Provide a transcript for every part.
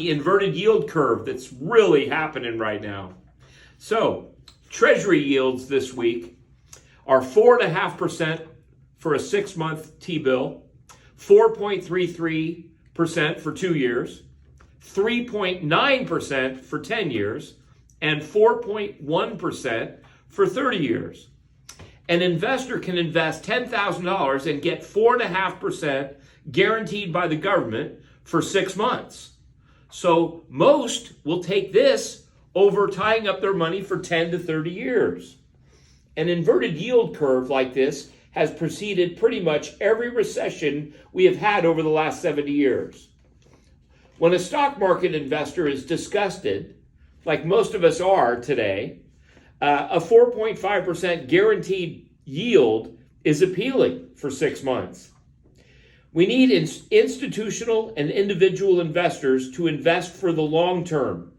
The inverted yield curve that's really happening right now. So, Treasury yields this week are 4.5% for a 6-month T-bill, 4.33% for 2 years, 3.9% for 10 years, and 4.1% for 30 years. An investor can invest $10,000 and get 4.5% guaranteed by the government for 6 months. So most will take this over tying up their money for 10 to 30 years. An inverted yield curve like this has preceded pretty much every recession we have had over the last 70 years. When a stock market investor is disgusted, like most of us are today, a 4.5% guaranteed yield is appealing for 6 months. We need institutional and individual investors to invest for the long term,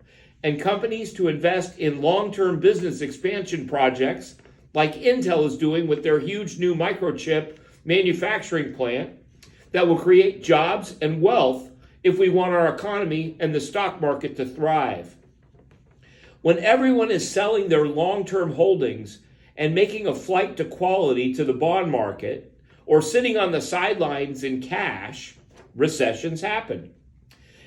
and companies to invest in long-term business expansion projects like Intel is doing with their huge new microchip manufacturing plant that will create jobs and wealth if we want our economy and the stock market to thrive. When everyone is selling their long-term holdings and making a flight to quality to the bond market, or sitting on the sidelines in cash, recessions happen.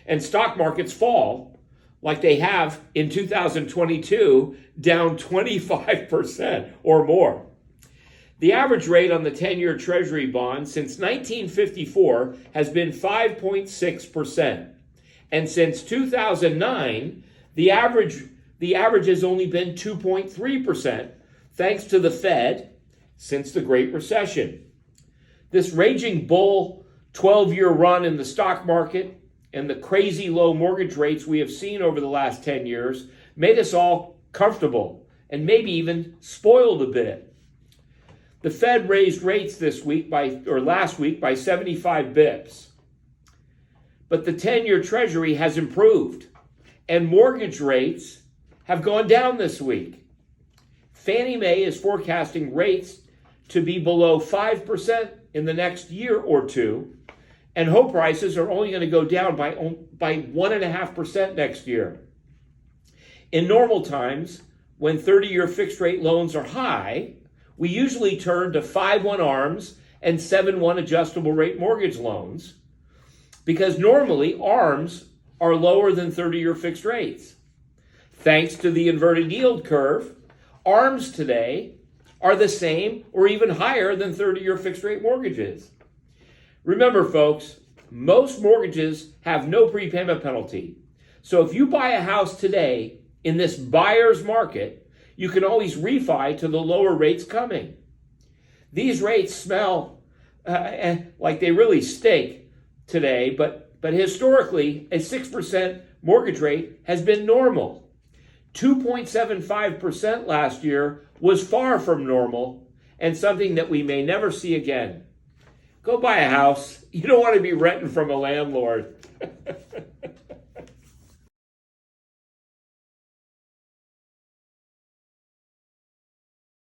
And stock markets fall, like they have in 2022, down 25% or more. The average rate on the 10-year Treasury bond since 1954 has been 5.6%. And since 2009, the average has only been 2.3%, thanks to the Fed since the Great Recession. This raging bull 12-year run in the stock market and the crazy low mortgage rates we have seen over the last 10 years made us all comfortable and maybe even spoiled a bit. The Fed raised rates last week by 75 bips. But the 10-year Treasury has improved and mortgage rates have gone down this week. Fannie Mae is forecasting rates to be below 5% in the next year or two, and home prices are only going to go down by 1.5% next year. In normal times, when 30-year fixed-rate loans are high, we usually turn to 5/1 ARMs and 7/1 adjustable-rate mortgage loans, because normally ARMs are lower than 30-year fixed rates. Thanks to the inverted yield curve, ARMs today are the same or even higher than 30-year fixed-rate mortgages. Remember, folks, most mortgages have no prepayment penalty. So if you buy a house today in this buyer's market, you can always refi to the lower rates coming. These rates smell like they really stink today, but historically, a 6% mortgage rate has been normal. 2.75% last year was far from normal and something that we may never see again. Go buy a house. You don't want to be renting from a landlord.